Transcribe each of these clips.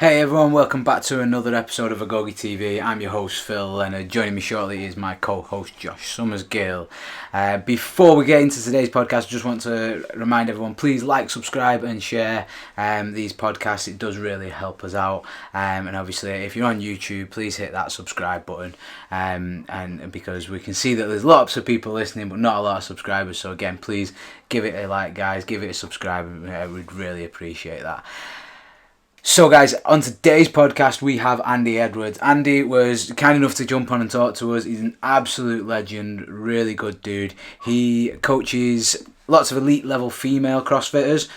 Hey everyone, welcome back to another episode of AgogeTV. I'm your host Phil Leonard. Joining me shortly is my co-host Josh Summersgill. Before we get into today's podcast, I just want to remind everyone, please like, subscribe and share these podcasts. It does really help us out. And obviously if you're on YouTube, please hit that subscribe button. And because we can see that there's lots of people listening but not a lot of subscribers. So again, please give it a like, guys. Give it a subscribe. We'd really appreciate that. So guys, on today's podcast we have Andy Edwards. Andy was kind enough to jump on and talk to us. He's an absolute legend, really good dude. He coaches lots of elite level female CrossFitters,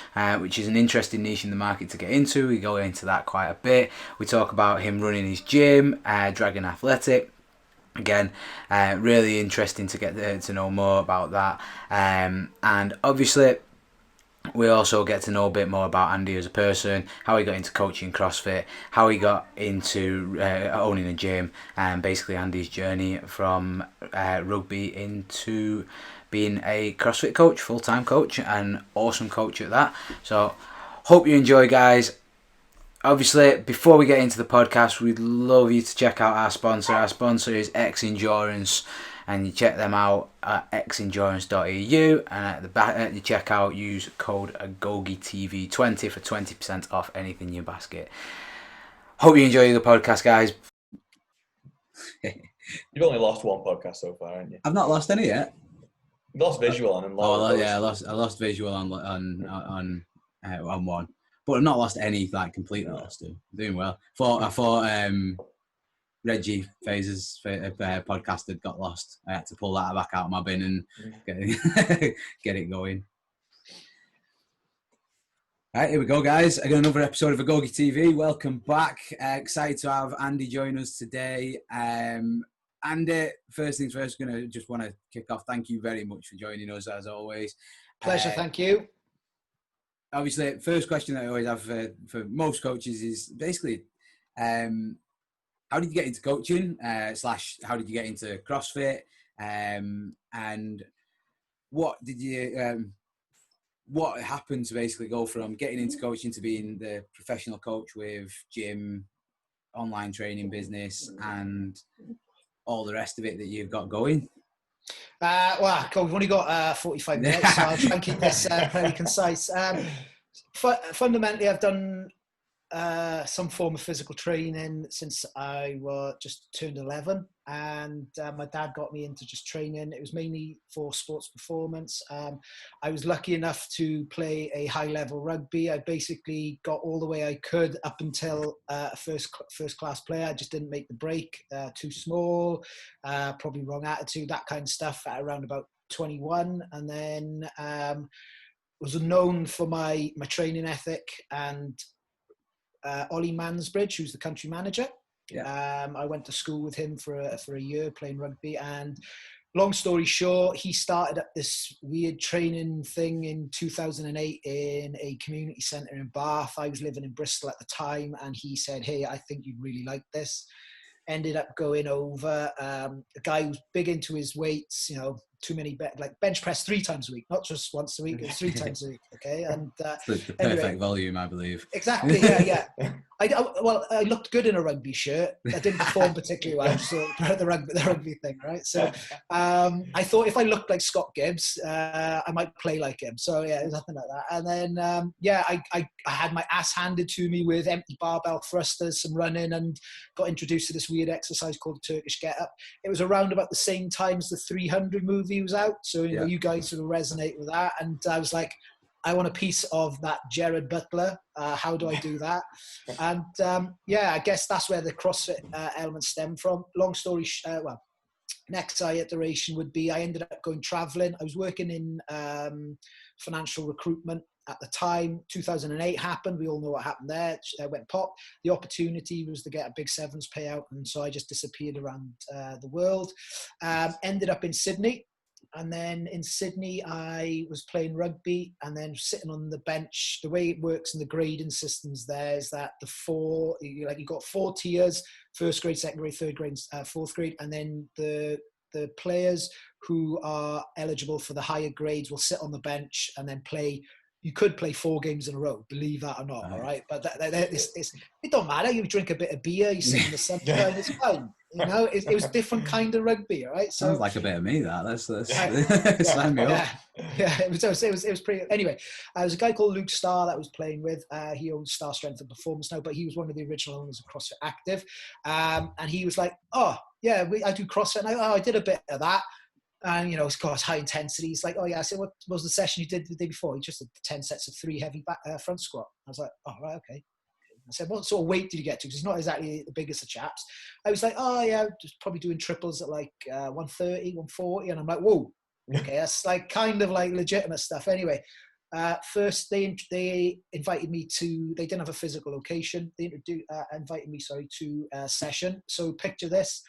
which is an interesting niche in the market to get into. We go into that quite a bit. We talk about him running his gym, Dragon Athletic. Again, really interesting to get to know more about that. And obviously we also get to know a bit more about Andy as a person, how he got into coaching CrossFit, how he got into owning a gym, and basically Andy's journey from rugby into being a CrossFit coach, full-time coach, and awesome coach at that. So, hope you enjoy, guys. Obviously, before we get into the podcast, we'd love you to check out our sponsor. Our sponsor is X Endurance. And you check them out at xendurance.eu, and at the back at the checkout use code AgogeTV20 for 20% off anything in your basket. Hope you enjoy the podcast, guys. You've only lost one podcast so far, haven't you? I've not lost any yet. You lost visual on and I lost visual on one, but I've not lost any, like completely lost them. Doing well. I thought Reggie Fazer's podcast had got lost. I had to pull that back out of my bin and get it going. Right, here we go, guys. I got another episode of AgogeTV. Welcome back. Excited to have Andy join us today. Andy, first things first, just want to kick off. Thank you very much for joining us, as always. Pleasure, thank you. Obviously, first question that I always have for most coaches is basically, how did you get into coaching? / how did you get into CrossFit? And what did you? What happened to basically go from getting into coaching to being the professional coach with gym, online training business, and all the rest of it that you've got going? Well, we've only got 45 minutes, so I'll try and keep this very concise. Fundamentally, I've done some form of physical training since I just turned 11, and my dad got me into just training. It was mainly for sports performance. I was lucky enough to play a high level rugby. I basically got all the way I could up until a first class player. I just didn't make the break, too small, probably wrong attitude, that kind of stuff at around about 21. And then was known for my training ethic, and Ollie Mansbridge, who's the country manager. Yeah. I went to school with him for a year playing rugby, and long story short, he started up this weird training thing in 2008 in a community centre in Bath. I was living in Bristol at the time, and he said, "Hey, I think you'd really like this." Ended up going over. A guy who's big into his weights, like bench press 3 times a week, not just once a week, it's 3 times a week. Okay. And the perfect volume, I believe. Exactly. Yeah. I looked good in a rugby shirt. I didn't perform particularly well, so the rugby thing, right? So I thought if I looked like Scott Gibbs, I might play like him. So yeah, it was nothing like that. And then I had my ass handed to me with empty barbell thrusters, some running, and got introduced to this weird exercise called the Turkish Get Up. It was around about the same time as the 300 movie was out, so you guys sort of resonate with that. And I was like, I want a piece of that Jared Butler. How do I do that? And I guess that's where the CrossFit elements stem from. Long story next iteration would be I ended up going traveling. I was working in financial recruitment at the time. 2008 happened. We all know what happened there. It went pop. The opportunity was to get a big sevens payout, and so I just disappeared around the world. Ended up in Sydney. And then in Sydney, I was playing rugby and then sitting on the bench. The way it works in the grading systems there is that you've got 4 tiers: first grade, second grade, third grade, fourth grade. And then the players who are eligible for the higher grades will sit on the bench and then play you could play 4 games in a row, believe that or not, all right? But it don't matter. You drink a bit of beer, you sit in the sunshine, it's fine. You know, it was different kind of rugby, all right? So, sounds like a bit of me, that. Let's sign me up. Yeah, it was pretty. Anyway, there was a guy called Luke Starr that I was playing with. He owns Star Strength and Performance now, but he was one of the original owners of CrossFit Active. And he was like, "Oh, yeah, I do CrossFit." And I did a bit of that. And, you know, of course, high intensity. He's like, "Oh, yeah." I said, "What was the session you did the day before?" He just did 10 sets of 3 heavy front squat. I was like, "Oh, right, okay." I said, "What sort of weight did you get to?" Because he's not exactly the biggest of chaps. I was like, "Oh, yeah, just probably doing triples at like 130, 140. And I'm like, "Whoa, okay, that's like kind of like legitimate stuff." Anyway, first they invited me to, they didn't have a physical location. They invited me, to a session. So picture this,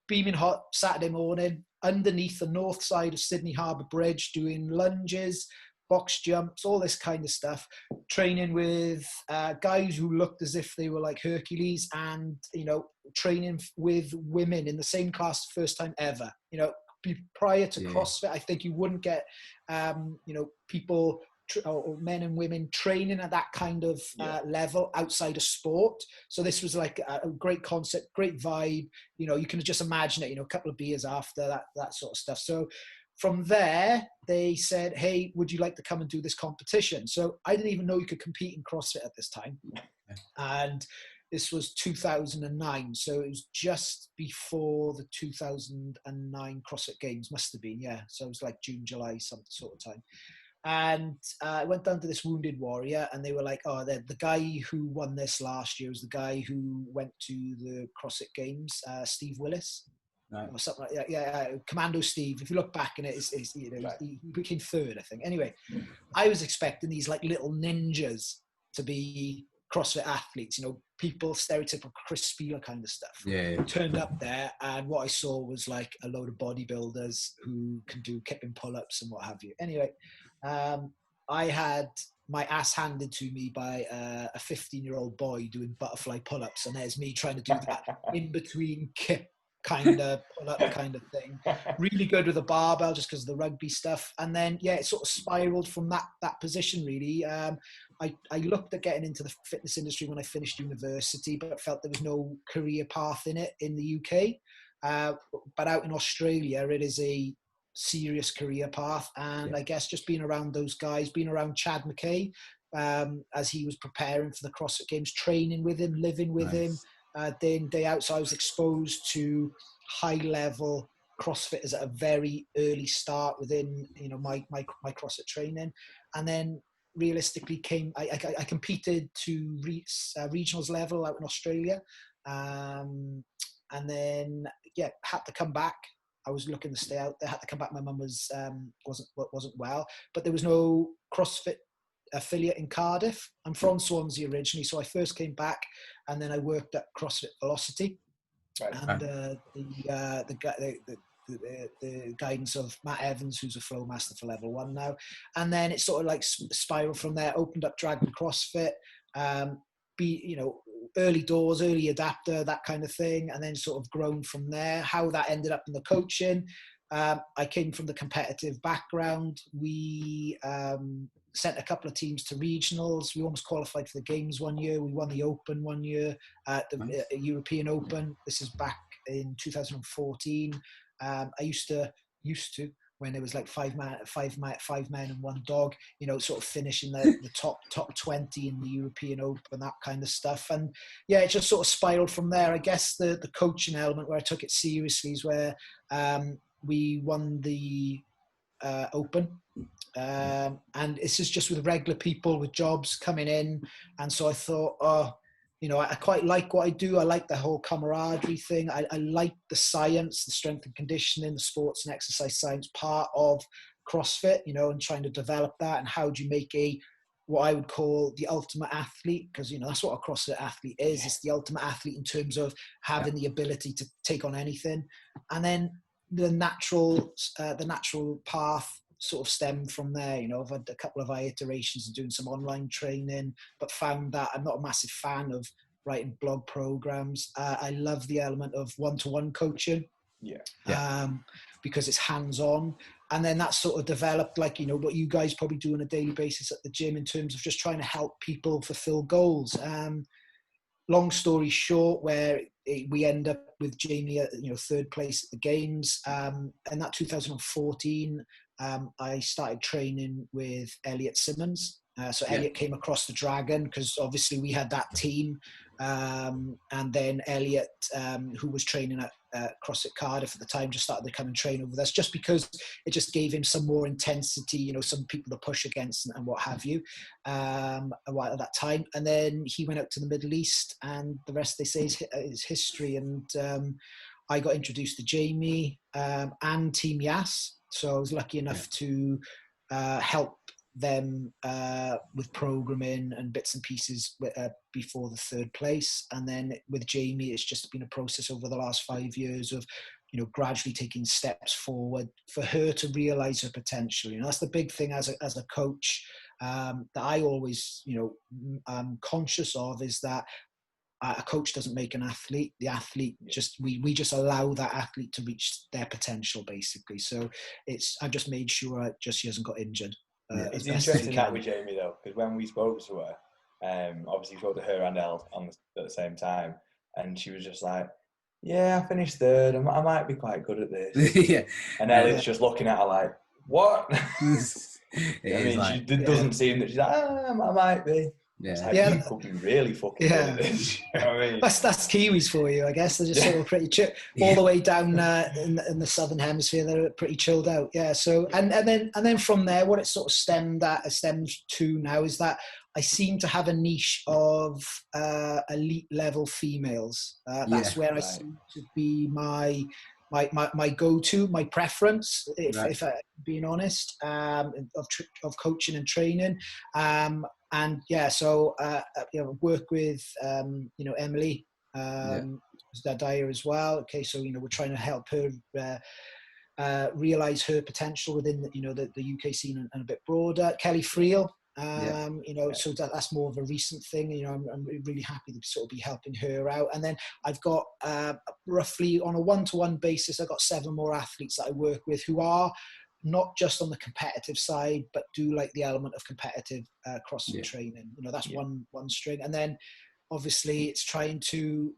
beaming hot Saturday morning, underneath the north side of Sydney Harbour Bridge, doing lunges, box jumps, all this kind of stuff, training with guys who looked as if they were like Hercules, and, you know, training with women in the same class first time ever. You know, prior to CrossFit, I think you wouldn't get, you know, people or men and women training at that kind of level outside of sport. So this was like a great concept, great vibe. You know, you can just imagine it, you know, a couple of beers after that sort of stuff. So from there, they said, "Hey, would you like to come and do this competition?" So I didn't even know you could compete in CrossFit at this time. And this was 2009. So it was just before the 2009 CrossFit Games, must have been, yeah. So it was like June, July, some sort of time. And I went down to this Wounded Warrior, and they were like, "Oh, the guy who won this last year was the guy who went to the CrossFit Games, Steve Willis." Right. Or something like that. Yeah, Commando Steve. If you look back in it, you know, he became third, I think. Anyway, I was expecting these like little ninjas to be CrossFit athletes, you know, people, stereotypical Chris Spealler kind of stuff. Yeah. Turned up there, and what I saw was like a load of bodybuilders who can do kipping pull-ups and what have you. Anyway, I had my ass handed to me by a 15-year-old boy doing butterfly pull-ups, and there's me trying to do that in between kip kind of pull-up kind of thing. Really good with a barbell just because of the rugby stuff. And then, yeah, it sort of spiraled from that position, really. I looked at getting into the fitness industry when I finished university, but felt there was no career path in it in the UK. But out in Australia, it is a serious career path. And I guess just being around those guys, being around Chad McKay, as he was preparing for the CrossFit Games, training with him, living with him, day in, day out. So I was exposed to high-level CrossFitters at a very early start within, you know, my CrossFit training. And then realistically I competed to regionals level out in Australia. And then, had to come back. I was looking to stay out there, had to come back. My mum wasn't well, but there was no CrossFit affiliate in Cardiff. I'm from Swansea originally, so I first came back, and then I worked at CrossFit Velocity, and the guidance of Matt Evans, who's a flow master for level 1 now. And then it sort of like spiraled from there. Opened up Dragon CrossFit, early doors, early adapter, that kind of thing, and then sort of grown from there. How that ended up in the coaching. I came from the competitive background. We sent a couple of teams to regionals. We almost qualified for the games one year. We won the Open one year, the European Open. This is back in 2014. I used to when there was like five men and one dog, you know, sort of finishing the top 20 in the European Open, that kind of stuff. And yeah, it just sort of spiraled from there. I guess the coaching element where I took it seriously is where we won the Open. And this is just with regular people with jobs coming in. And so I thought, you know, I quite like what I do. I like the whole camaraderie thing. I like the science, the strength and conditioning, the sports and exercise science part of CrossFit, you know, and trying to develop that. And how do you make what I would call the ultimate athlete? Because, you know, that's what a CrossFit athlete is. It's the ultimate athlete in terms of having the ability to take on anything. And then the natural path sort of stemmed from there. You know, I've had a couple of iterations of doing some online training, but found that I'm not a massive fan of writing blog programs. I love the element of one-to-one coaching. Because it's hands-on. And then that sort of developed, like, what you guys probably do on a daily basis at the gym in terms of just trying to help people fulfill goals. Long story short, where we end up with Jamie at, third place at the games. In that 2014, I started training with Elliot Simmons. So Elliot came across the Dragon because obviously we had that team. And then Elliot, who was training at CrossFit Cardiff at the time, just started to come and train over us just because it just gave him some more intensity, some people to push against and what have you, at that time. And then he went out to the Middle East, and the rest, they say, is history. And I got introduced to Jamie and Team Yas. So I was lucky enough to help them with programming and bits and pieces before the third place. And then with Jamie, it's just been a process over the last 5 years of gradually taking steps forward for her to realize her potential. That's the big thing as a coach, that I always I'm conscious of, is that a coach doesn't make an athlete. The athlete we just allow that athlete to reach their potential, basically. So I've just made sure she hasn't got injured. It's interesting that with Jamie though, because when we spoke to her, obviously we spoke to her and Elle at the same time, and she was just like, "Yeah, I finished third. I might be quite good at this." Yeah. And Elliot's just looking at her like, "What?" It she doesn't seem that she's like, "I might be." Yeah. Like, you could be really fucking good at this. You know what I mean? That's Kiwis for you, I guess. They're just sort of pretty chill. All the way down in the southern hemisphere, they're pretty chilled out. Yeah. So and then from there, what it sort of stems to now is that I seem to have a niche of elite level females. That's where I seem to be my go-to, my preference, if I'm being honest, of coaching and training. And so work with Emily, Dyer as well. Okay, so we're trying to help her realize her potential within the UK scene and a bit broader. Kelly Friel, so that's more of a recent thing. I'm really happy to sort of be helping her out. And then I've got roughly on a one-to-one basis, I've got 7 more athletes that I work with who are not just on the competitive side, but do like the element of competitive CrossFit training. That's one string. And then obviously it's trying to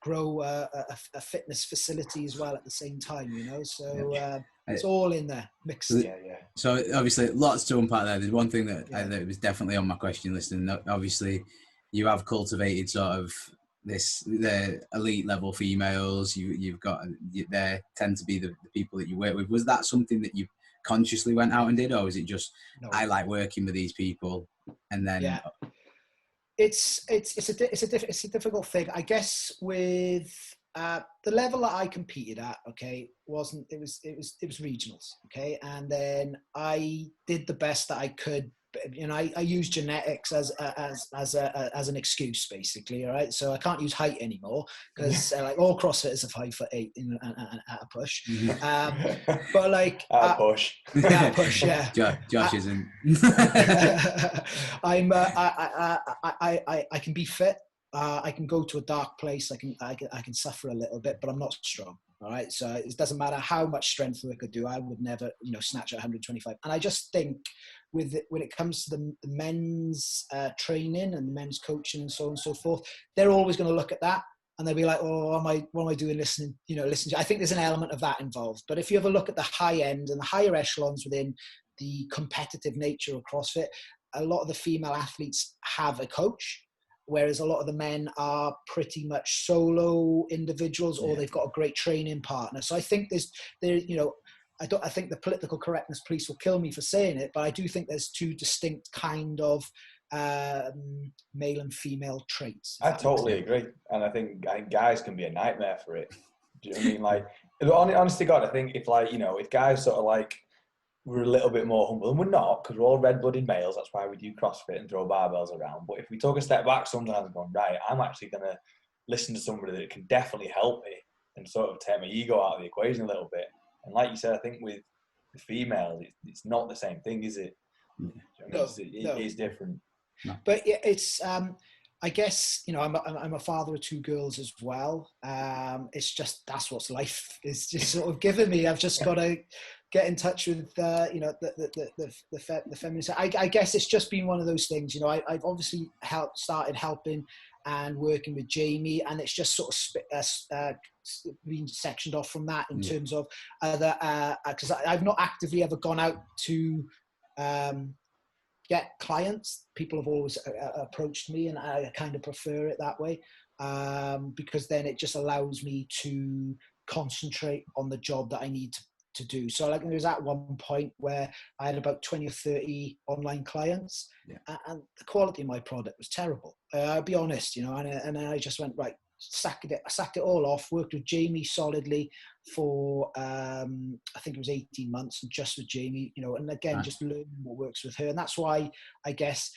grow a fitness facility as well at the same time, so it's all in there mixed. So obviously lots to unpack there. There's one thing that was definitely on my question list, and obviously you have cultivated sort of the elite level females. You've got, they tend to be the people that you work with. Was that something that you consciously went out and did, or was it just I like working with these people and then it's a difficult thing, I guess, with the level that I competed at. It was regionals, and then I did the best that I could. I use genetics as an excuse, basically. All right, so I can't use height anymore because like all CrossFitters are 5'8" at a push. But like at a push, Josh isn't. I can be fit. I can go to a dark place. I can suffer a little bit, but I'm not strong. All right, so it doesn't matter how much strength work I do. I would never, snatch at 125. And I just think when it comes to the men's training and the men's coaching and so on and so forth, they're always going to look at that and they'll be like, "Oh, what am I doing listening to?" I think there's an element of that involved. But if you ever look at the high end and the higher echelons within the competitive nature of CrossFit, a lot of the female athletes have a coach, whereas a lot of the men are pretty much solo individuals, or they've got a great training partner. So I think I think the political correctness police will kill me for saying it, but I do think there's 2 distinct kind of male and female traits. I totally agree, and I think guys can be a nightmare for it. Do you know what I mean? Like, honest to God, I think if guys sort of like, we're a little bit more humble, and we're not, because we're all red-blooded males. That's why we do CrossFit and throw barbells around. But if we took a step back sometimes and go, right, I'm actually going to listen to somebody that can definitely help me and sort of take my ego out of the equation a little bit. And like you said, I think with the females, it's not the same thing, is it? It is different. No. But it's, I guess, I'm a father of 2 girls as well. It's just, that's what life is just sort of given me. I've just got to get in touch with the feminist. I guess it's just been one of those things. I've obviously started helping and working with Jamie, and it's just sort of been sectioned off from that in terms of other, because I've not actively ever gone out to get clients. People have always approached me, and I kind of prefer it that way, because then it just allows me to concentrate on the job that I need to do. So like there was at one point where I had about 20 or 30 online clients, and the quality of my product was terrible. I'll be honest, and I just went, right, sacked it all off, worked with Jamie solidly for I think it was 18 months, and just with Jamie, and again, just learning what works with her. And that's why I guess,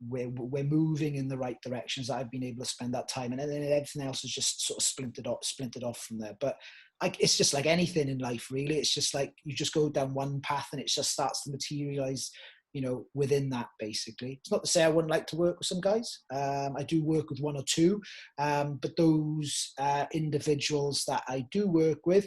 we're moving in the right directions. I've been able to spend that time, and then everything else is just sort of splintered off from there. But it's just like anything in life, really. It's just like you just go down one path, and it just starts to materialize, within that. Basically, it's not to say I wouldn't like to work with some guys. I do work with one or two, but those individuals that I do work with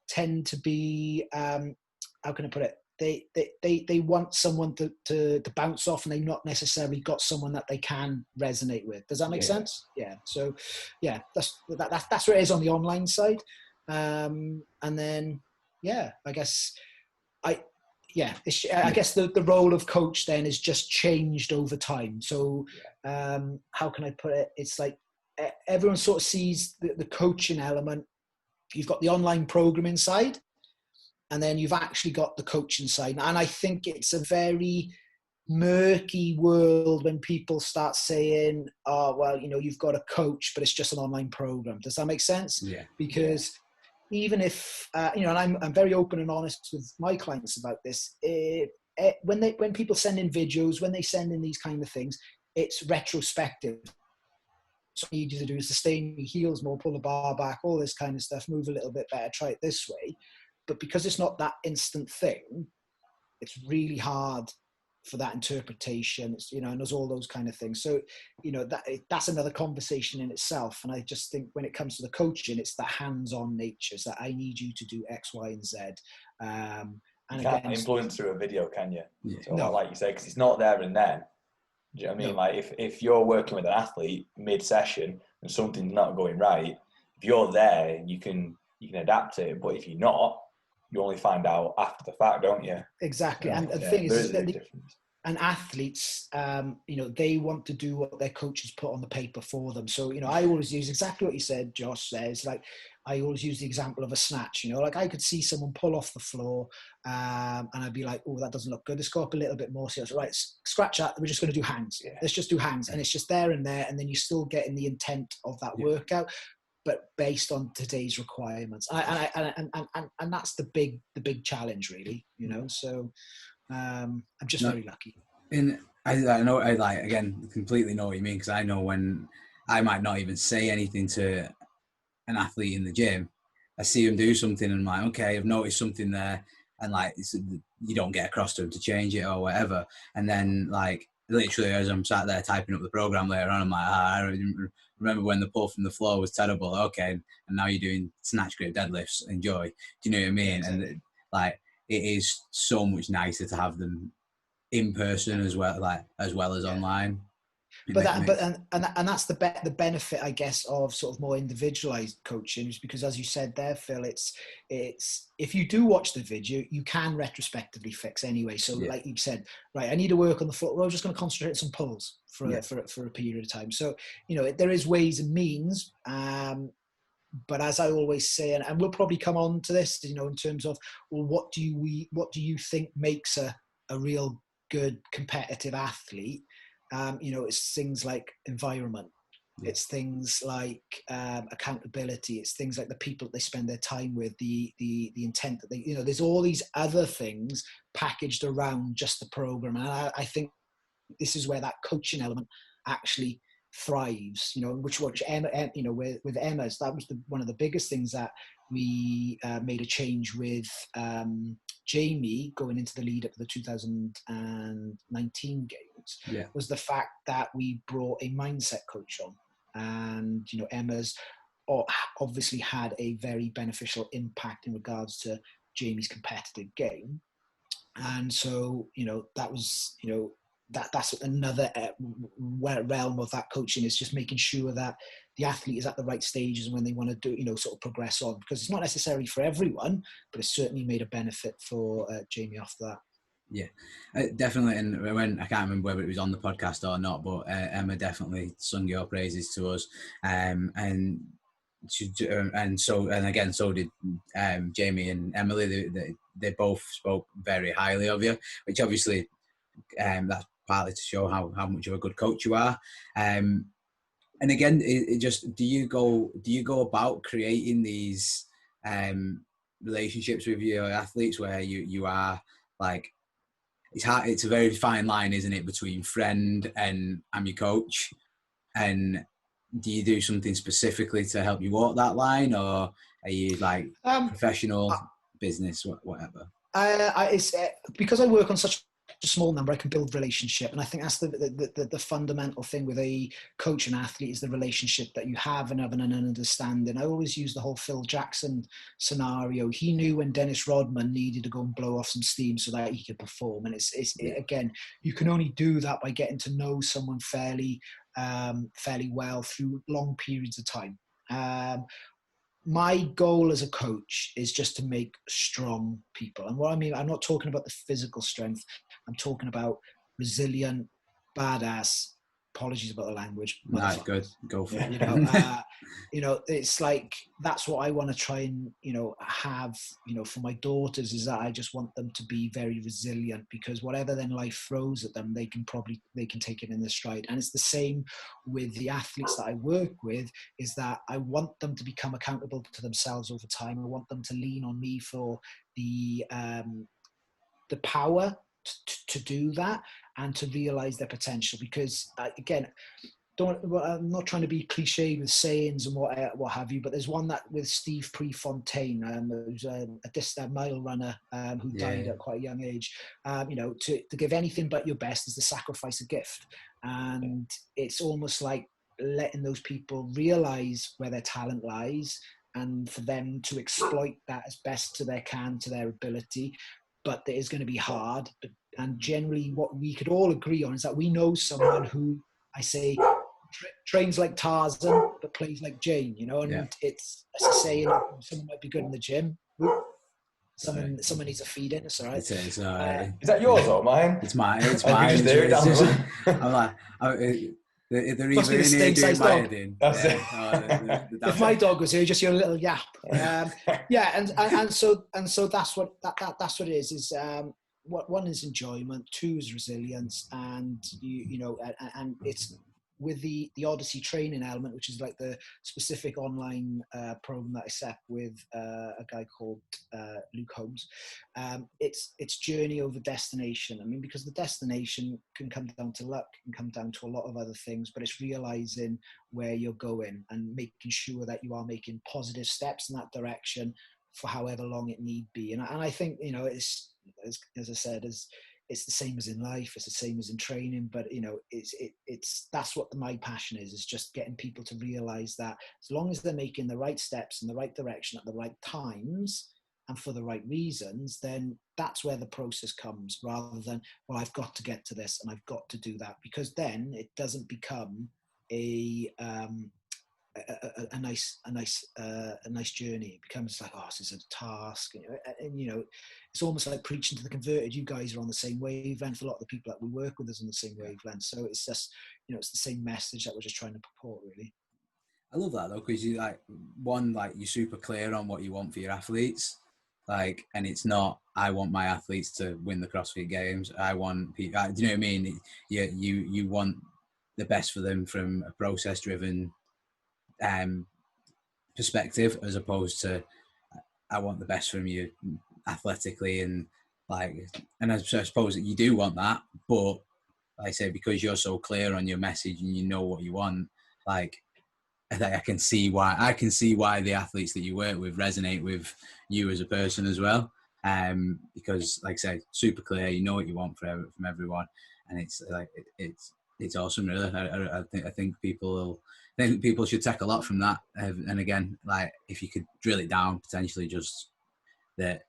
tend to be, how can I put it? They want someone to bounce off, and they've not necessarily got someone that they can resonate with. Does that make sense? Yeah. So, yeah, that's where it is on the online side. And then, I guess I guess the role of coach then is just changed over time. So, how can I put it? It's like everyone sort of sees the coaching element. You've got the online programming side, and then you've actually got the coaching side. And I think it's a very murky world when people start saying, oh, well, you've got a coach, but it's just an online program. Does that make sense? Yeah. Because even if, and I'm very open and honest with my clients about this, when people send in videos, when they send in these kind of things, it's retrospective. So what you need to do is to stay in your heels more, pull the bar back, all this kind of stuff, move a little bit better, try it this way. But because it's not that instant thing, it's really hard for that interpretation, and there's all those kind of things. So, that's another conversation in itself. And I just think when it comes to the coaching, it's the hands-on nature. It's that I need you to do X, Y, and Z. And you can't influence through a video, can you? Yeah. So, like you say, because it's not there and then. Do you know what I mean? Like if you're working with an athlete mid-session and something's not going right, if you're there, you can adapt it. But if you're not, you only find out after the fact, don't you? Exactly. So, and the thing is that difference. And athletes, they want to do what their coaches put on the paper for them. So, I always use exactly what you said, Josh says. Like, I always use the example of a snatch. Like I could see someone pull off the floor, and I'd be like, oh, that doesn't look good. Let's go up a little bit more. So I was right, scratch that. We're just going to do hands. Yeah. Let's just do hands. And it's just there and there. And then you're still getting the intent of that workout, but based on today's requirements. And that's the big challenge, really. So. I'm just very lucky. And I know, again, completely know what you mean, because I know when I might not even say anything to an athlete in the gym, I see them do something and I'm like, okay, I've noticed something there, and like you don't get across to them to change it or whatever. And then like literally as I'm sat there typing up the program later on, I'm like, I remember when the pull from the floor was terrible. Okay, and now you're doing snatch grip deadlifts. Enjoy. Do you know what I mean? Exactly. And like, it is so much nicer to have them in person as well as online. But that's the benefit, I guess, of sort of more individualized coaching, is because, as you said there, Phil, it's if you do watch the video, you can retrospectively fix anyway. So, like you said, right, I need to work on the foot. Well, I'm just going to concentrate on some pulls for a period of time. So, there is ways and means. But as I always say, and we'll probably come on to this, in terms of, well, what do you think makes a real good competitive athlete? It's things like environment. It's things like accountability. It's things like the people that they spend their time with, the intent that they, there's all these other things packaged around just the program. And I think this is where that coaching element actually thrives, which Emma, with Emma's, that was one of the biggest things that we made a change with Jamie going into the lead up to the 2019 games, was the fact that we brought a mindset coach on. And Emma's obviously had a very beneficial impact in regards to Jamie's competitive game. And so, that was, that's another realm of that coaching, is just making sure that the athlete is at the right stages when they want to do, sort of progress on, because it's not necessarily for everyone, but it's certainly made a benefit for Jamie after that. Yeah, definitely. And when, I can't remember whether it was on the podcast or not, but Emma definitely sung your praises to us, and so did Jamie and Emily. They both spoke very highly of you, which obviously that's partly to show how much of a good coach you are. And again, it just, do you go about creating these relationships with your athletes where you are like, it's hard, it's a very fine line, isn't it, between friend and I'm your coach? And do you do something specifically to help you walk that line, or are you like professional, business, whatever? It's because I work on such a small number, I can build relationship, and I think that's the fundamental thing with a coach and athlete, is the relationship that you have and having an understanding. I always use the whole Phil Jackson scenario. He knew when Dennis Rodman needed to go and blow off some steam so that he could perform, and again, you can only do that by getting to know someone fairly well through long periods of time. My goal as a coach is just to make strong people. And what I mean, I'm not talking about the physical strength. I'm talking about resilient, badass, apologies about the language. No, good. Go for it. It's like, that's what I want to try and, have, for my daughters, is that I just want them to be very resilient, because whatever then life throws at them, they can take it in their stride. And it's the same with the athletes that I work with, is that I want them to become accountable to themselves over time. I want them to lean on me for the power to do that and to realize their potential. Because again, I'm not trying to be cliche with sayings and what have you, but there's one that with Steve Prefontaine, who's a mile runner who died at quite a young age. To give anything but your best is to sacrifice a gift, and it's almost like letting those people realize where their talent lies, and for them to exploit that as best to their ability. But it is going to be hard. And generally, what we could all agree on is that we know someone who, I say, trains like Tarzan but plays like Jane, and it's a saying, someone might be good in the gym, someone needs a feed in. It's all right. Is that yours or mine? It's mine. It's I mine. can just hear it down the road. I'm like, they're Must be either the in here same doing size my dog. head in. That's it. If my dog was here, just your little yap. And so that's what it is. What one is enjoyment, two is resilience, and and it's with the Odyssey training element, which is like the specific online program that I set with a guy called Luke Holmes. It's journey over destination. I mean, because the destination can come down to luck, can come down to a lot of other things, but it's realizing where you're going and making sure that you are making positive steps in that direction for however long it need be. And I think, it's, as I said, it's the same as in life, it's the same as in training, but it's that's what my passion is just getting people to realize that as long as they're making the right steps in the right direction at the right times and for the right reasons, then that's where the process comes, rather than, well, I've got to get to this and I've got to do that, because then it doesn't become a nice journey. It becomes like, oh, this is a task, and it's almost like preaching to the converted. You guys are on the same wavelength. A lot of the people that we work with is on the same wavelength. So it's just, it's the same message that we're just trying to purport, really. I love that though, because you're super clear on what you want for your athletes, and it's not, I want my athletes to win the CrossFit Games. I want people, do you know what I mean? You want the best for them from a process-driven perspective, as opposed to, I want the best from you athletically, and I suppose that you do want that, but like I say, because you're so clear on your message and you know what you want, I can see why the athletes that you work with resonate with you as a person as well, because like I say, super clear, you know what you want from everyone, and it's awesome, really. I think people will think people should take a lot from that. And again, like if you could drill it down, potentially just that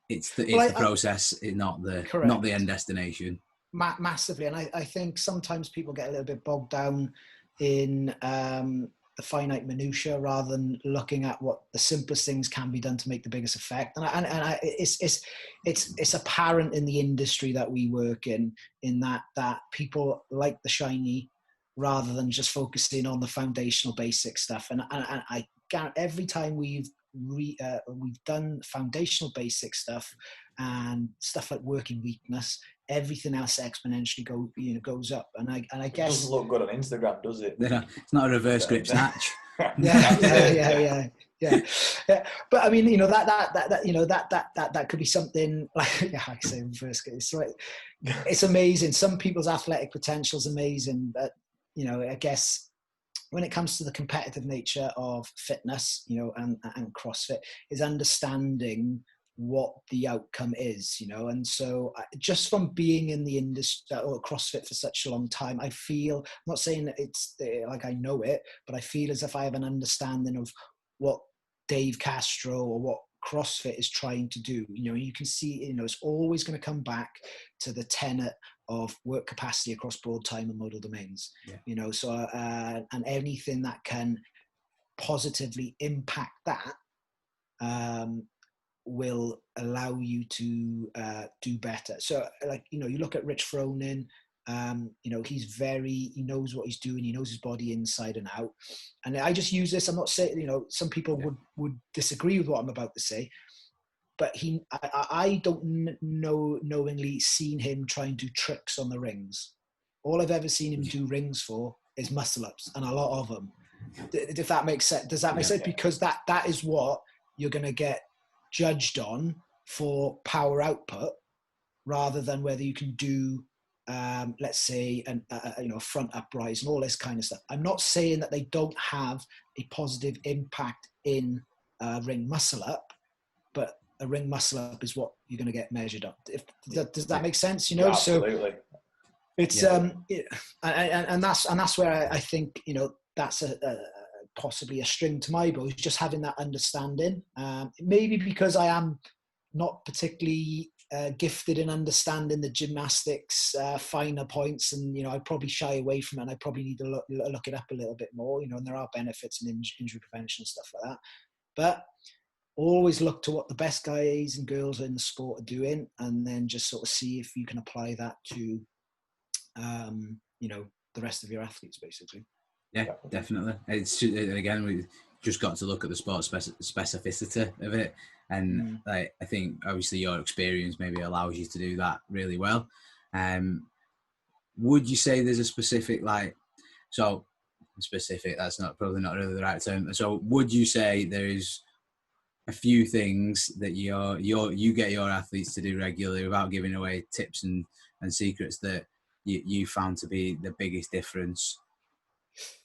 it's the process, not the end destination. Massively, and I think sometimes people get a little bit bogged down in the finite minutia rather than looking at what the simplest things can be done to make the biggest effect. And it's apparent in the industry that we work in that people like the shiny rather than just focusing on the foundational basic stuff. And I every time we've done foundational basic stuff and stuff like working weakness, everything else exponentially goes up. And I guess it doesn't look good on Instagram, does it? It's not a reverse grip snatch. Yeah. But I mean, that could be something like, I say reverse grip. It's amazing. Some people's athletic potential is amazing, but I guess when it comes to the competitive nature of fitness, and CrossFit, is understanding what the outcome is, and so just from being in the industry or CrossFit for such a long time, I feel, I'm not saying that it's like I know it, but I feel as if I have an understanding of what Dave Castro or what CrossFit is trying to do. You can see, it's always going to come back to the tenet of work capacity across broad time and modal domains. So and anything that can positively impact that will allow you to do better. So you look at Rich Froning, he knows what he's doing, he knows his body inside and out. And I just use this, I'm not saying, some people would disagree with what I'm about to say, but I don't knowingly seen him try and do tricks on the rings. All I've ever seen him do rings for is muscle ups, and a lot of them. If that makes sense, does that make sense? Because that is what you're going to get judged on for power output, rather than whether you can do, let's say, a front uprise and all this kind of stuff. I'm not saying that they don't have a positive impact in ring muscle up, but a ring muscle up is what you're going to get measured up. Does that make sense? Absolutely. So it's and that's where I think that's possibly a string to my bow, is just having that understanding. Maybe because I am not particularly gifted in understanding the gymnastics finer points, and I probably shy away from it, and I probably need to look it up a little bit more. And there are benefits in injury prevention and stuff like that, but always look to what the best guys and girls in the sport are doing, and then just sort of see if you can apply that to the rest of your athletes, basically. Yeah, definitely. It's again, we just got to look at the sport specificity of it, and I think obviously your experience maybe allows you to do that really well. Would you say there's a specific specific? That's probably not really the right term. So would you say there is a few things that you get your athletes to do regularly, without giving away tips and secrets, that you found to be the biggest difference?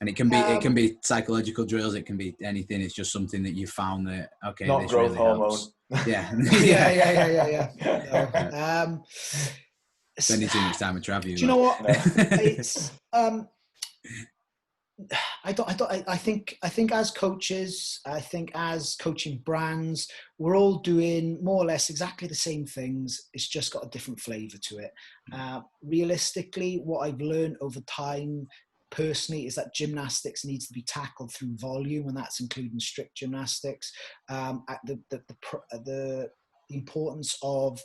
And it can be psychological drills, it can be anything. It's just something that you found that not this growth really hormone. helps. Yeah. No. Spending too much time with Trav. Do you know what? It's I think as coaches, as coaching brands, we're all doing more or less exactly the same things. It's just got a different flavor to it. Realistically, what I've learned over time personally is that gymnastics needs to be tackled through volume, and that's including strict gymnastics. The importance of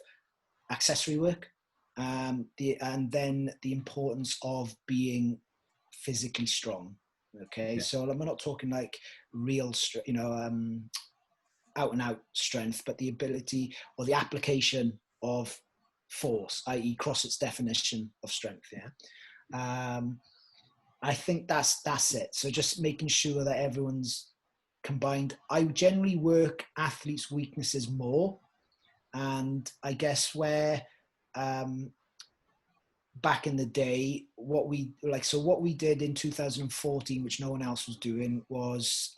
accessory work, and then the importance of being physically strong. Okay, so we're not talking like real, out and out strength, but the ability or the application of force, i.e., CrossFit's definition of strength. I think that's it. So just making sure that everyone's combined. I generally work athletes' weaknesses more, and I guess where back in the day, what we did in 2014, which no one else was doing, was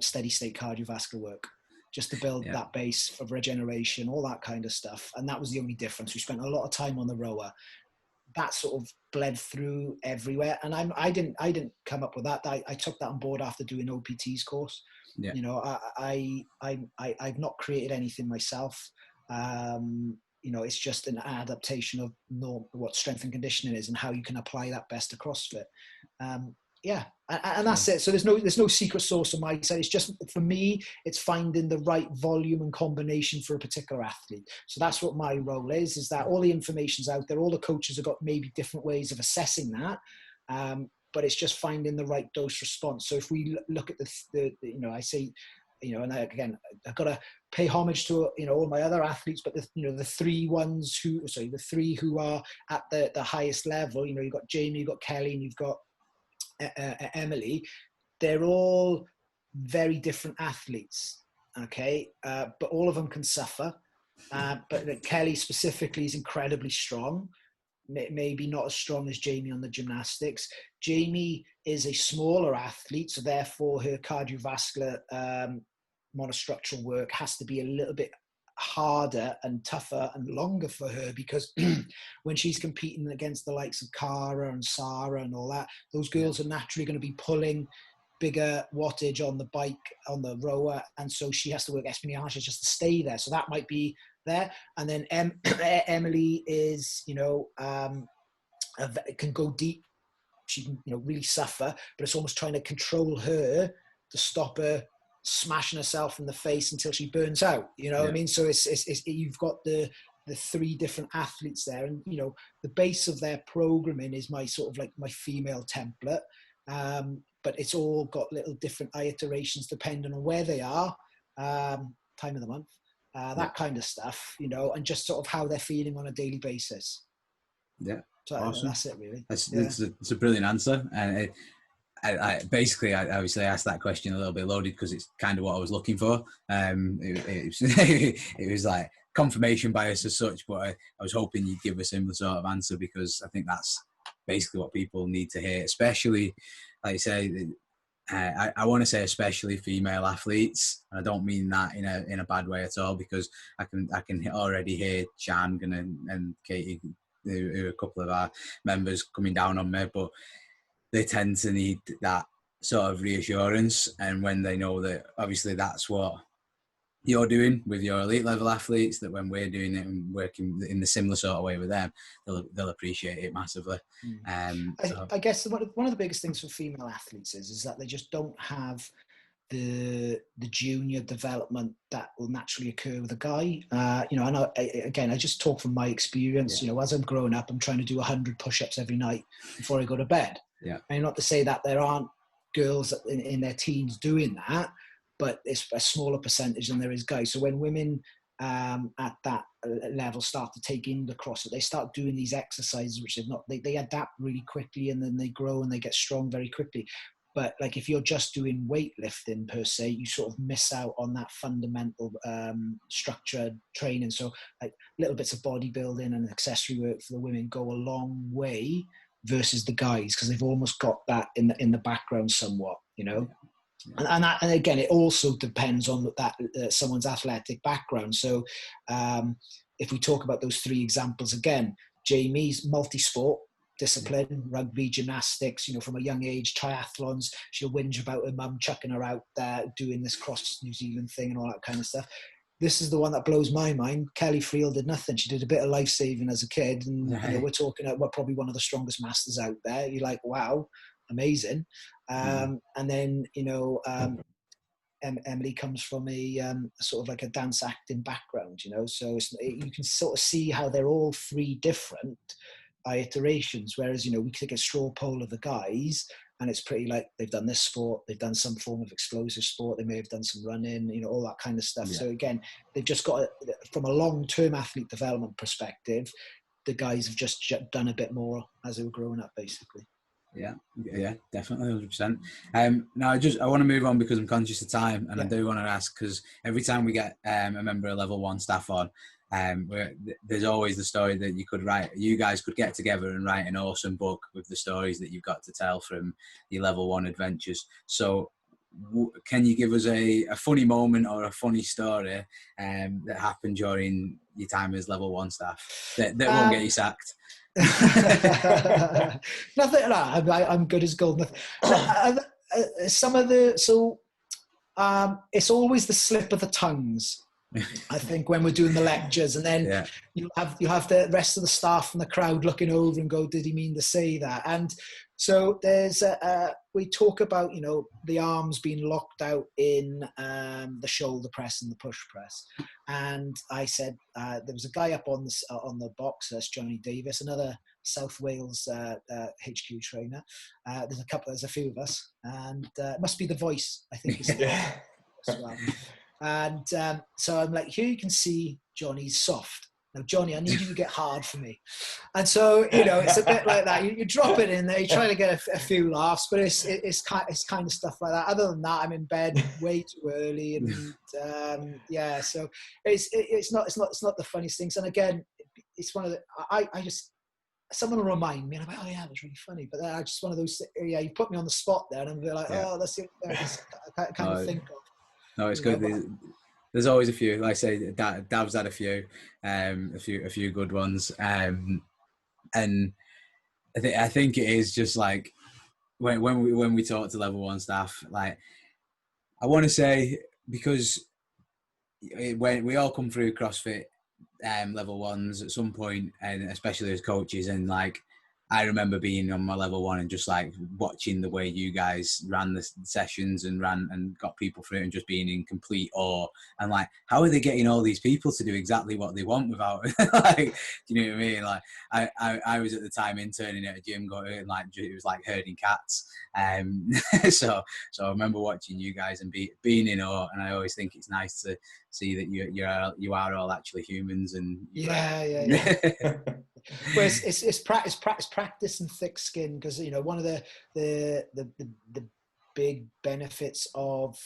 steady state cardiovascular work, just to build that base of regeneration, all that kind of stuff. And that was the only difference. We spent a lot of time on the rower. that sort of bled through everywhere. And I didn't come up with that. I took that on board after doing OPT's course. Yeah. You know, I've not created anything myself. You know, it's just an adaptation of what strength and conditioning is and how you can apply that best to CrossFit. Yeah, and that's it. So there's no secret sauce on my side. It's just, for me, it's finding the right volume and combination for a particular athlete. So that's what my role is that all the information's out there. All the coaches have got maybe different ways of assessing that. But it's just finding the right dose response. So if we look at the you know, I say, you know, and again, I've got to pay homage to, you know, all my other athletes, but the three who are at the highest level, you know, you've got Jamie, you've got Kelly, and you've got Emily. They're all very different athletes, okay, but all of them can suffer. But Kelly specifically is incredibly strong. Maybe not as strong as Jamie on the gymnastics. Jamie is a smaller athlete, so therefore her cardiovascular monostructural work has to be a little bit harder and tougher and longer for her, because when she's competing against the likes of Cara and Sarah and all that, those girls are naturally going to be pulling bigger wattage on the bike, on the rower, and so she has to work espionage just to stay there. So that might be there. And then Emily is, you know, can go deep. She can, you know, really suffer, but it's almost trying to control her to stop her smashing herself in the face until she burns out. You know what I mean? So it's you've got the three different athletes there, and you know, the base of their programming is my sort of like my female template. But it's all got little different iterations depending on where they are, time of the month, that kind of stuff, you know, and just sort of how they're feeling on a daily basis. Yeah. So awesome. That's it, really. It's a brilliant answer. And I basically obviously asked that question a little bit loaded because it's kind of what I was looking for. It was like confirmation bias as such, but I was hoping you'd give a similar sort of answer, because I think that's basically what people need to hear, especially, like you say, I want to say especially female athletes. And I don't mean that in a bad way at all, because I can already hear Jan and Katie, who are a couple of our members, coming down on me, but they tend to need that sort of reassurance. And when they know that obviously that's what you're doing with your elite level athletes, that when we're doing it and working in the similar sort of way with them, they'll appreciate it massively. I guess one of the biggest things for female athletes is that they just don't have the junior development that will naturally occur with a guy. You know, and I just talk from my experience. You know, as I'm growing up, I'm trying to do 100 push-ups every night before I go to bed. Yeah. And not to say that there aren't girls in their teens doing that, but it's a smaller percentage than there is guys. So when women at that level start to take in the CrossFit, they start doing these exercises, which they adapt really quickly, and then they grow and they get strong very quickly. But like if you're just doing weightlifting per se, you sort of miss out on that fundamental structured training. So like little bits of bodybuilding and accessory work for the women go a long way versus the guys, because they've almost got that in the background somewhat, you know. Yeah. And again, it also depends on that someone's athletic background. So if we talk about those three examples again, Jamie's multi-sport discipline, rugby, gymnastics, you know, from a young age, triathlons. She'll whinge about her mum chucking her out there doing this cross New Zealand thing and all that kind of stuff. This is the one that blows my mind. Kelly Friel did nothing. She did a bit of life saving as a kid, and you know, we're talking about probably one of the strongest masters out there. You're like, wow, amazing. And then, you know, Emily comes from a sort of like a dance acting background, you know, so you can sort of see how they're all three different iterations. Whereas, you know, we take a straw poll of the guys, and it's pretty like they've done this sport, they've done some form of explosive sport, they may have done some running, you know, all that kind of stuff. Yeah. So again, they've just got, from a long-term athlete development perspective, the guys have just done a bit more as they were growing up, basically. Yeah, definitely, 100%. Now I want to move on because I'm conscious of time, and I do want to ask, because every time we get a member of level 1 staff on, there's always the story that you guys could get together and write an awesome book with the stories that you've got to tell from your level 1 adventures. So can you give us a funny moment or a funny story that happened during your time as level 1 staff that won't get you sacked? Nothing. No, I'm good as gold. Some of the it's always the slip of the tongues. I think when we're doing the lectures, and then you have the rest of the staff and the crowd looking over and go, "Did he mean to say that?" And so there's we talk about the arms being locked out in the shoulder press and the push press, and I said there was a guy up on the box, that's Johnny Davis, another South Wales HQ trainer. There's a few of us, and it must be the voice, I think. As well. And so I'm like, here you can see Johnny's soft. Now, Johnny, I need you to get hard for me. And so, it's a bit like that. You drop it in there, you try to get a few laughs, but it's kind of stuff like that. Other than that, I'm in bed way too early, and so it's not the funniest things. And again, it's one of the I just, someone will remind me, and I'm like, oh yeah, it was really funny. But then I just one of those, you put me on the spot there, and I'm like, oh, that's it. I kind of think of. No, it's good. There's always a few. Like I say, Dav's had a few good ones. And I think it is just like when we talk to level 1 staff, like I want to say, because when we all come through CrossFit level 1s at some point, and especially as coaches, and like I remember being on my level 1 and just like watching the way you guys ran the sessions and got people through it, and just being in complete awe. And like, how are they getting all these people to do exactly what they want without like, do you know what I mean? Like I was at the time interning at a gym, going like, it was like herding cats. So I remember watching you guys and being in awe. And I always think it's nice to see that you are all actually humans. And Well, it's practice and thick skin, because one of the big benefits of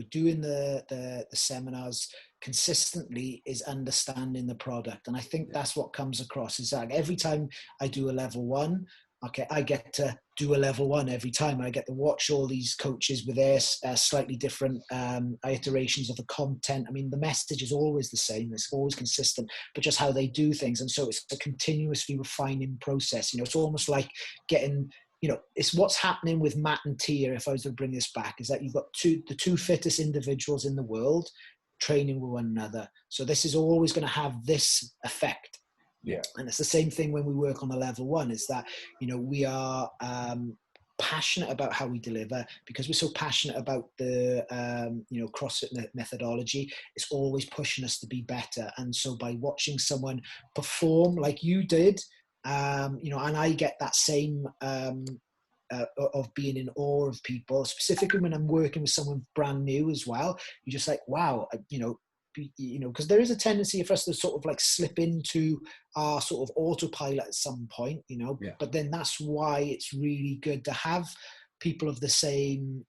doing the seminars consistently is understanding the product. And I think that's what comes across, is that every time I do a level 1, okay, I get to do a level 1 every time. I get to watch all these coaches with their slightly different iterations of the content. I mean, the message is always the same. It's always consistent, but just how they do things. And so it's a continuously refining process. It's almost like getting, it's what's happening with Matt and Tia, if I was to bring this back, is that you've got the two fittest individuals in the world training with one another. So this is always going to have this effect. Yeah. And it's the same thing when we work on a level 1, is that, we are passionate about how we deliver, because we're so passionate about the, CrossFit methodology. It's always pushing us to be better. And so by watching someone perform like you did, and I get that same, of being in awe of people, specifically when I'm working with someone brand new as well. You're just like, wow, because there is a tendency for us to sort of like slip into our sort of autopilot at some point, but then that's why it's really good to have people of the same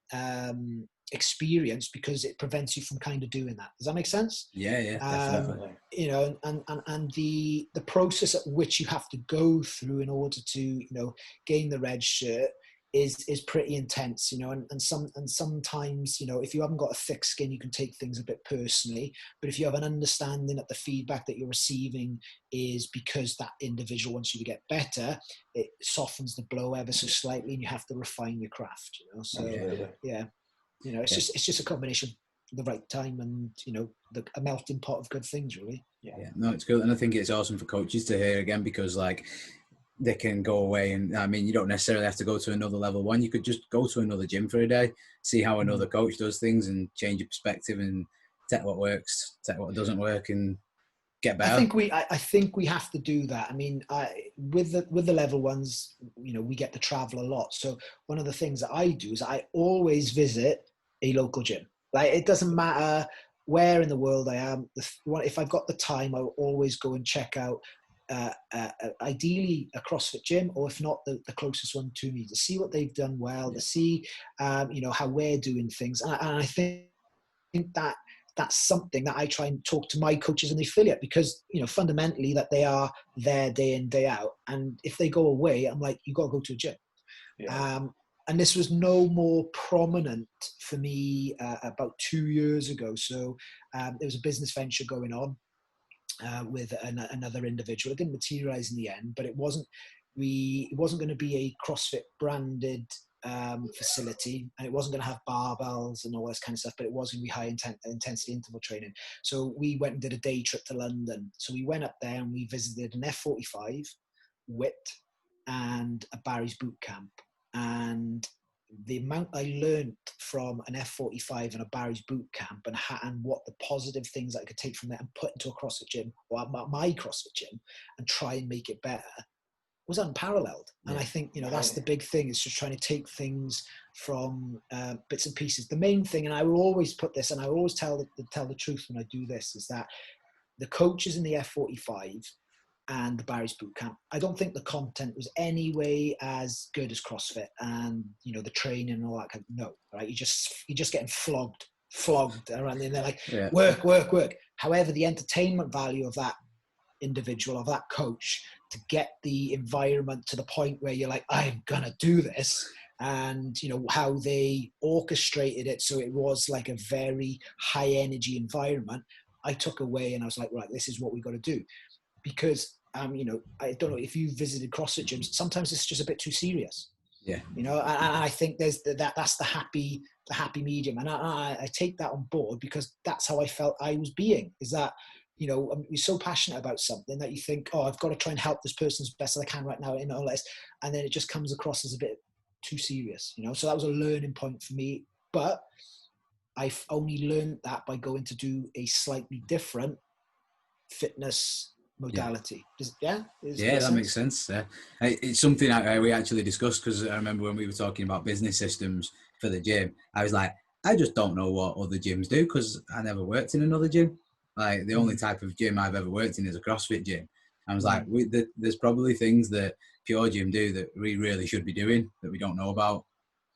experience, because it prevents you from kind of doing that. Does that make sense? Yeah, definitely. And the process at which you have to go through in order to, gain the red shirt is pretty intense, and sometimes, if you haven't got a thick skin, you can take things a bit personally. But if you have an understanding that the feedback that you're receiving is because that individual wants you to get better, it softens the blow ever so slightly, and you have to refine your craft. So it's just a combination of the right time and a melting pot of good things, really. Yeah, no, it's good, and I think it's awesome for coaches to hear again, because like, they can go away, and I mean, you don't necessarily have to go to another level 1. You could just go to another gym for a day, see how another coach does things, and change your perspective, and take what works, take what doesn't work, and get better. I think we have to do that. I mean, with the level 1s, we get to travel a lot. So one of the things that I do is I always visit a local gym. Like, it doesn't matter where in the world I am. If I've got the time, I will always go and check out ideally a CrossFit gym, or if not, the closest one to me, to see what they've done well, to see how we're doing things. And I think that that's something that I try and talk to my coaches in the affiliate, because fundamentally that they are there day in, day out. And if they go away, I'm like, you got to go to a gym. And this was no more prominent for me about 2 years ago. So there was a business venture going on, with another individual. It didn't materialize in the end, but it wasn't going to be a CrossFit branded facility, and it wasn't going to have barbells and all this kind of stuff, but it was going to be high intensity interval training. So we went and did a day trip to London. So we went up there and we visited an F45, WIT, and a Barry's boot camp. And the amount I learned from an F45 and a Barry's boot camp, and what the positive things I could take from that and put into a CrossFit gym, or my CrossFit gym, and try and make it better, was unparalleled. And I think, that's the big thing, is just trying to take things from bits and pieces. The main thing, and I will always put this, and I always tell the truth when I do this, is that the coaches in the F45 and the Barry's bootcamp, I don't think the content was anyway as good as CrossFit, and the training and all that kind of, no, right? You're just getting flogged around, and they're like, work. However, the entertainment value of that individual, of that coach, to get the environment to the point where you're like, I'm gonna do this, and how they orchestrated it so it was like a very high energy environment, I took away, and I was like, right, this is what we got to do. Because I don't know if you visited CrossFit gyms, sometimes it's just a bit too serious. Yeah. And I think there's that's the happy medium, and I take that on board, because that's how I felt I was being, is that you're so passionate about something that you think, oh, I've got to try and help this person as best as I can right now, and all this, and then it just comes across as a bit too serious, so that was a learning point for me. But I've only learned that by going to do a slightly different fitness modality. That makes sense. It's something we actually discussed, because I remember when we were talking about business systems for the gym, I was like, I just don't know what other gyms do, because I never worked in another gym. Like, the only type of gym I've ever worked in is a CrossFit gym. I was like, there's probably things that Pure Gym do that we really should be doing that we don't know about.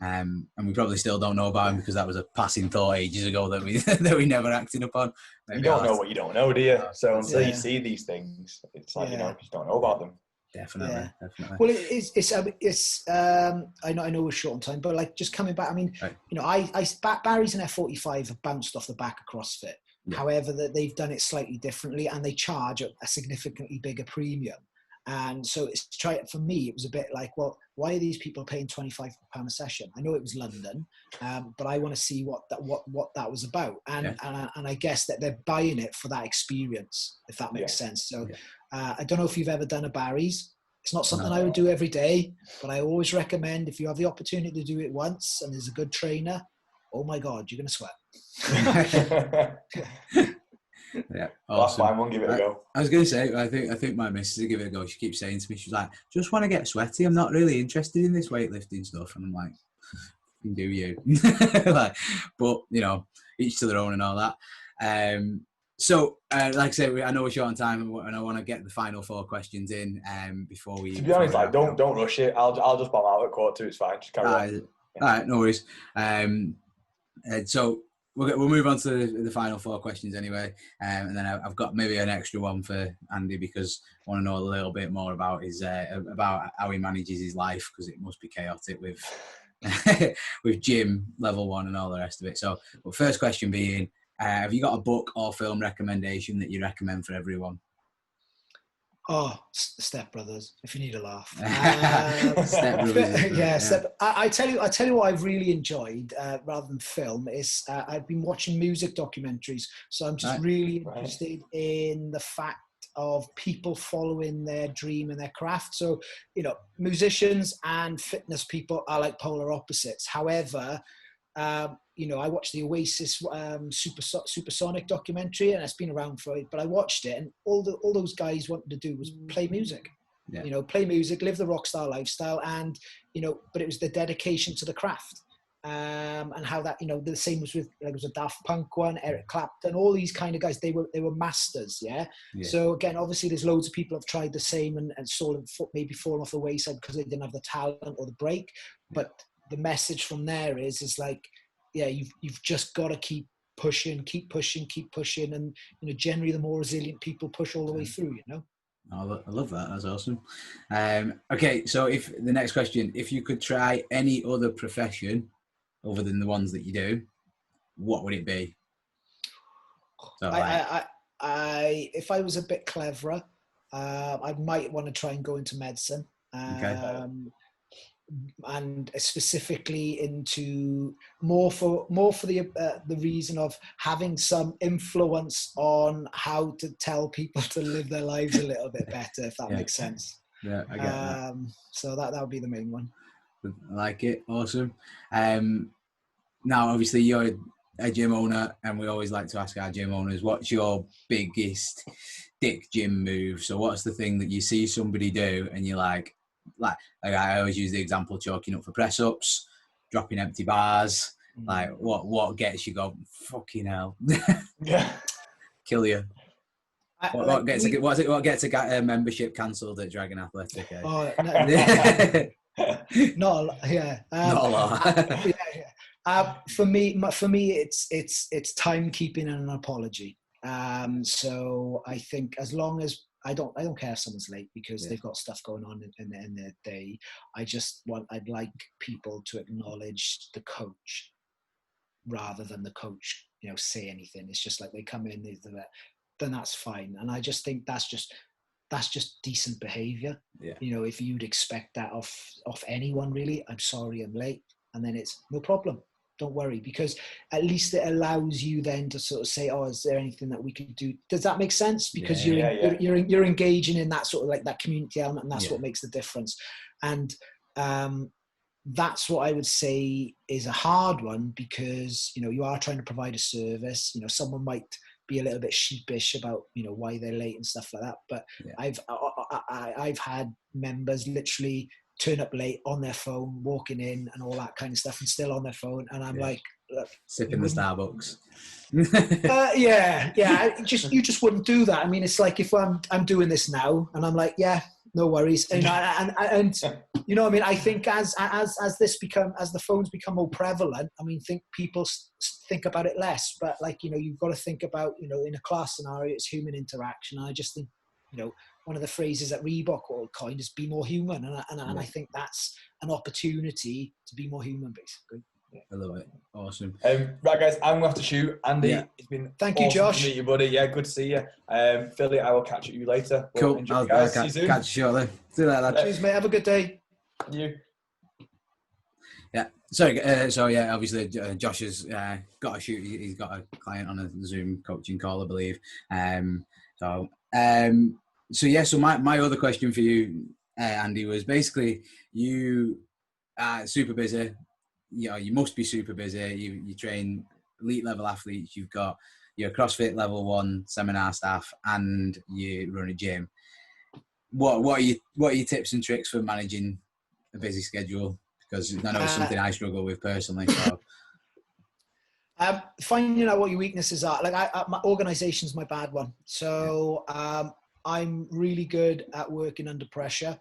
And we probably still don't know about them, because that was a passing thought ages ago that we never acted upon. Maybe you don't know what you don't know, do you? So until you see these things, it's like, you just don't know about them. Definitely. Well, it's I know we're short on time, but like, just coming back, I mean, Barry's and F45 have bounced off the back of CrossFit. Yeah. However, that they've done it slightly differently, and they charge a significantly bigger premium. And so for me, it was a bit like, well, why are these people paying £25 a session? I know it was London, but I want to see what that was about. And I guess that they're buying it for that experience, if that makes sense. So I don't know if you've ever done a Barry's. It's not something I would do every day, but I always recommend, if you have the opportunity to do it once and there's a good trainer, oh my God, you're going to sweat. Yeah, awesome. That's fine, we'll give it a go. I was going to say, I think my missus will give it a go. She keeps saying to me, she's like, just want to get sweaty. I'm not really interested in this weightlifting stuff. And I'm like, do you? But each to their own and all that. So, like I say, I know we're short on time, and I want to get the final 4 questions in before we. To be honest, like, don't rush it. I'll just bomb out at 2:15. It's fine. Just carry on. All right, no worries. So we'll move on to the final 4 questions anyway, and then I've got maybe an extra one for Andy, because I want to know a little bit more about about how he manages his life, because it must be chaotic with with gym level 1 and all the rest of it. So, first question being, have you got a book or film recommendation that you recommend for everyone? Oh, Step Brothers, if you need a laugh. Step Brothers. I tell you what I've really enjoyed, rather than film, is I've been watching music documentaries. So I'm just really interested in the fact of people following their dream and their craft. So, musicians and fitness people are like polar opposites. However, I watched the Oasis Supersonic documentary, and it's been around but I watched it, and all those guys wanted to do was play music. Yeah. Play music, live the rock star lifestyle, and but it was the dedication to the craft, and how that the same was with, like, it was a Daft Punk one, Eric Clapton, all these kind of guys. They were masters. Yeah. So again, obviously, there's loads of people have tried the same and sort of maybe fallen off the wayside because they didn't have the talent or the break. But the message from there is like, you've just got to keep pushing, and generally the more resilient people push all the way through. I love that. That's awesome. Okay, so if the next question, if you could try any other profession other than the ones that you do, what would it be? So, if I was a bit cleverer, I might want to try and go into medicine. And specifically into more for the reason of having some influence on how to tell people to live their lives a little bit better, if that makes sense. Yeah, I get that. So that would be the main one. I like it. Awesome. Now, obviously, you're a gym owner, and we always like to ask our gym owners, what's your biggest dick gym move? So what's the thing that you see somebody do and you're like I always use the example, chalking up for press ups, dropping empty bars, like what gets you go, fucking hell. Yeah. Kill you. What gets a membership cancelled at Dragon Athletic? Eh? Oh, no. Not a lot. For me, it's timekeeping and an apology. So I think as long as I don't care if someone's late because they've got stuff going on in their day. I'd like people to acknowledge the coach rather than the coach, say anything. It's just like they come in, then that's fine. And I just think that's just decent behavior. Yeah. If you'd expect that off anyone, really, I'm sorry I'm late. And then it's no problem. Don't worry, because at least it allows you then to sort of say, oh, is there anything that we could do? Does that make sense? Because you're engaging in that sort of like that community element, and that's what makes the difference. And that's what I would say is a hard one, because, you are trying to provide a service. Someone might be a little bit sheepish about, why they're late and stuff like that. But I've had members literally turn up late on their phone, walking in and all that kind of stuff, and still on their phone. And I'm like, look, sipping the Starbucks. You just wouldn't do that. I mean, it's like if I'm doing this now, and I'm like, yeah, no worries. And you know what I mean? I think as the phones become more prevalent, I mean, people think about it less. But like, you've got to think about, in a class scenario, it's human interaction. And I just think, one of the phrases that Reebok all coined is "be more human," and I think that's an opportunity to be more human, basically. Yeah. I love it. Awesome. Right, guys, I'm gonna have to shoot. Andy, it's been thank you, Josh. To meet you, buddy. Yeah, good to see you. Philly, I will catch you later. Cool. I'll catch you shortly. See you later. Cheers, mate. Have a good day. You. Yeah. Sorry. Obviously, Josh has got a shoot. He's got a client on a Zoom coaching call, I believe. So my other question for you, Andy, was basically you are super busy. You must be super busy. You train elite level athletes. You've got your CrossFit level 1 seminar staff, and you run a gym. What are your tips and tricks for managing a busy schedule? Because I know it's something I struggle with personally. So. Finding out what your weaknesses are. Like my organization's my bad one. So I'm really good at working under pressure.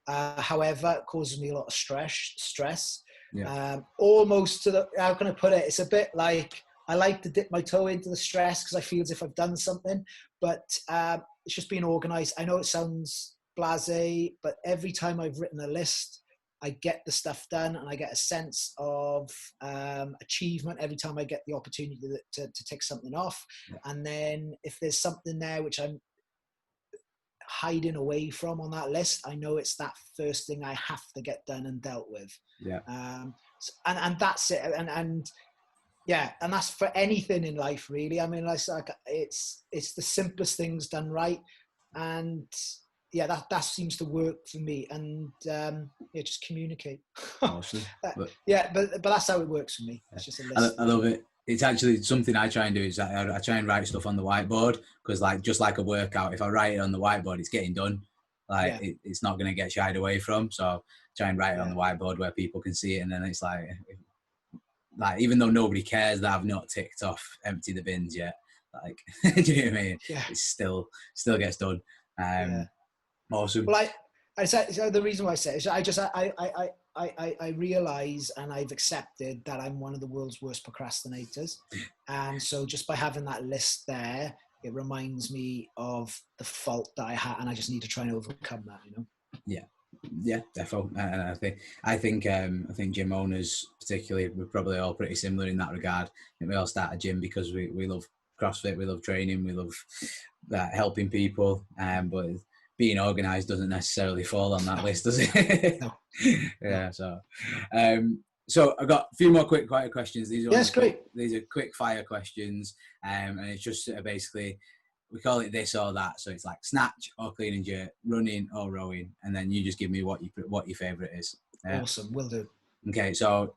However, it causes me a lot of stress. Yeah. Almost to the, how can I put it? It's a bit like I like to dip my toe into the stress because I feel as if I've done something, but it's just being organized. I know it sounds blasé, but every time I've written a list, I get the stuff done, and I get a sense of achievement every time I get the opportunity to tick something off. Yeah. And then if there's something there which I'm hiding away from on that list, I know it's that first thing I have to get done and dealt with. Yeah. And that's it. And that's for anything in life, really. I mean, it's the simplest things done right, and that seems to work for me. And just communicate. Awesome. But that's how it works for me. It's just a list. I love it. It's actually something I try and do is I try and write stuff on the whiteboard, because just like a workout, if I write it on the whiteboard, it's getting done. It's not going to get shied away from. So try and write it on the whiteboard where people can see it, and then it's like even though nobody cares that I've not ticked off empty the bins yet, do you know what I mean? Yeah. It still gets done. Awesome. Well, the reason why I say it is I realise, and I've accepted that I'm one of the world's worst procrastinators. And so just by having that list there, it reminds me of the fault that I had, and I just need to try and overcome that, Yeah, definitely. And I think gym owners particularly, we're probably all pretty similar in that regard. I think we all start a gym because we love CrossFit, we love training, we love helping people, but being organised doesn't necessarily fall on that list, does it? No. Yeah. So I've got a few more quick fire questions. These are great. These are quick fire questions, and it's just basically, we call it this or that. So it's like snatch or clean and jerk, running or rowing, and then you just give me what your favourite is. Awesome, will do. Okay, so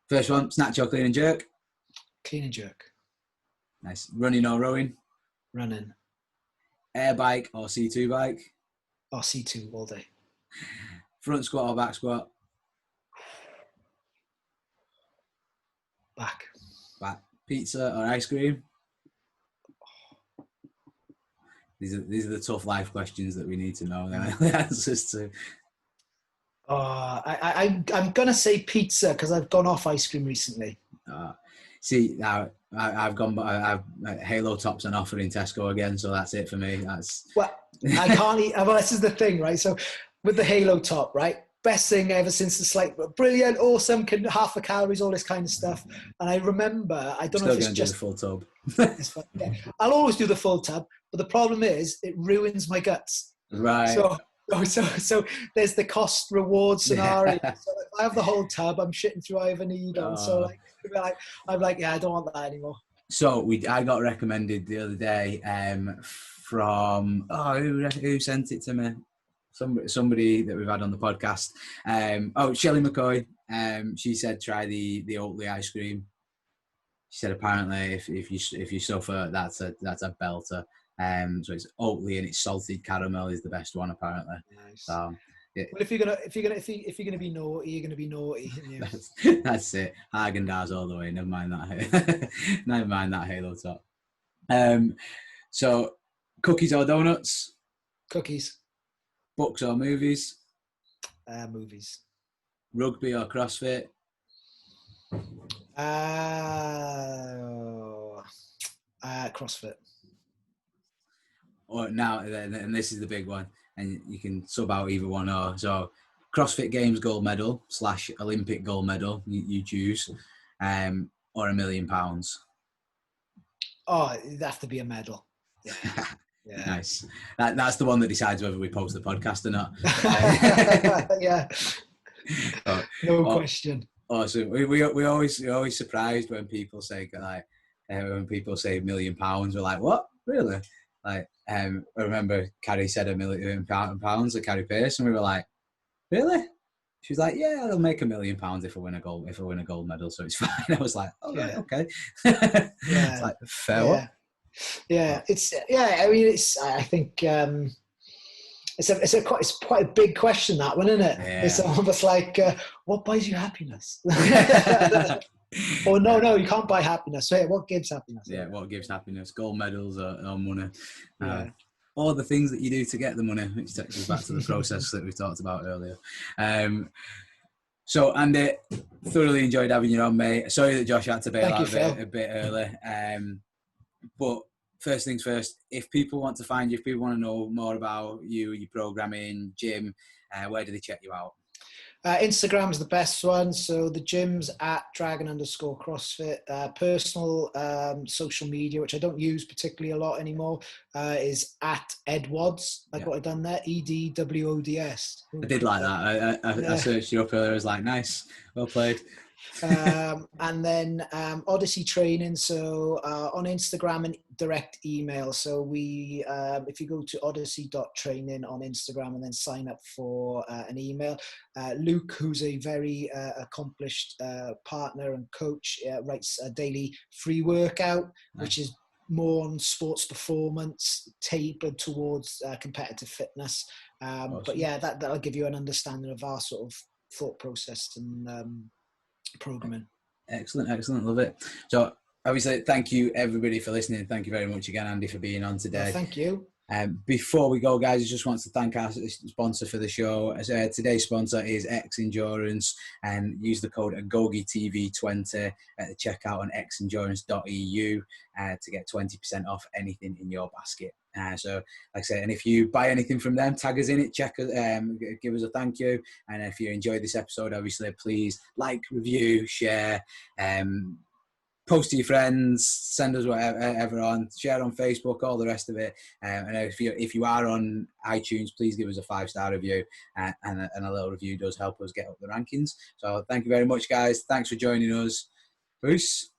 first one, snatch or clean and jerk? Clean and jerk. Nice. Running or rowing? Running. Air bike or C2 bike? Or C2 all day. Front squat or back squat? Back. Back. Pizza or ice cream? These are the tough life questions that we need to know the answers to. I'm gonna say pizza because I've gone off ice cream recently. See, now I've Halo Tops on offer in Tesco again, so that's it for me. Well, I can't eat. Well, this is the thing, right? So with the Halo Top, right? Best thing ever since it's like brilliant, awesome, half the calories, all this kind of stuff. And I remember, I don't know if it's just the full tub. Yeah. I'll always do the full tub, but the problem is it ruins my guts. Right. So there's the cost reward scenario. Yeah. So if I have the whole tub, I'm shitting through either need on. So I'm like, yeah, I don't want that anymore. So I got recommended the other day from who sent it to me? Somebody that we've had on the podcast. Shelley McCoy. She said try the Oatly ice cream. She said apparently if you suffer, that's a belter. So it's Oatly and it's salted caramel is the best one apparently. Nice. So, yeah. Well, if you're gonna be naughty, you're gonna be naughty. Yeah. That's it. Häagen-Dazs all the way. Never mind that. Never mind that Halo Top. So cookies or donuts? Cookies. Books or movies? Movies. Rugby or CrossFit? CrossFit. Or now, and this is the big one, and you can sub out either one or. So CrossFit Games gold medal / Olympic gold medal, you choose, or £1 million. Oh, it'd have to be a medal. Yeah. Yeah. Nice. That's the one that decides whether we post the podcast or not. Yeah. No question. Awesome. We always surprised when people say £1 million. We're like, what? Really? Like, I remember Carrie said £1 million to Carrie Pearce, and we were like, really? She was like, yeah, I'll make £1 million if I win a gold medal, so it's fine. I was like, oh, yeah. Okay. Yeah. It's like fair. Yeah. Yeah, I mean, I think it's quite a big question, that one, isn't it? Yeah. It's almost like, what buys you happiness? Or no, you can't buy happiness. So, what gives happiness? Yeah, what gives happiness? Gold medals or money? Yeah. All the things that you do to get the money, which takes us back to the process that we talked about earlier. So, Andy, thoroughly enjoyed having you on, mate. Sorry that Josh had to bail out a bit early. But first things first, if people want to find you, if people want to know more about you, your programming, gym, where do they check you out? Instagram's the best one. So the gym's at Dragon _CrossFit. Personal social media, which I don't use particularly a lot anymore, is at Edwards. Like what I've done there, EDWODS. I did like that. I searched you up earlier. I was like, nice, well played. And then Odyssey Training, so on Instagram and direct email. So we if you go to odyssey.training on Instagram and then sign up for an email, Luke, who's a very accomplished partner and coach, writes a daily free workout, which is more on sports performance, tapered towards competitive fitness. Awesome. But yeah, that'll give you an understanding of our sort of thought process and programming. Excellent, love it. So obviously, thank you everybody for listening. Thank you very much again, Andy, for being on today. Well, thank you. Before we go, guys, I just want to thank our sponsor for the show. Today's sponsor is X Endurance, and use the code AgogeTV20 at the checkout on xendurance.eu to get 20% off anything in your basket. So, like I said, and if you buy anything from them, tag us in it, give us a thank you. And if you enjoyed this episode, obviously, please like, review, share. post to your friends, send us whatever on, share on Facebook, all the rest of it. And if you are on iTunes, please give us a 5-star review, and a little review does help us get up the rankings. So thank you very much, guys. Thanks for joining us. Peace.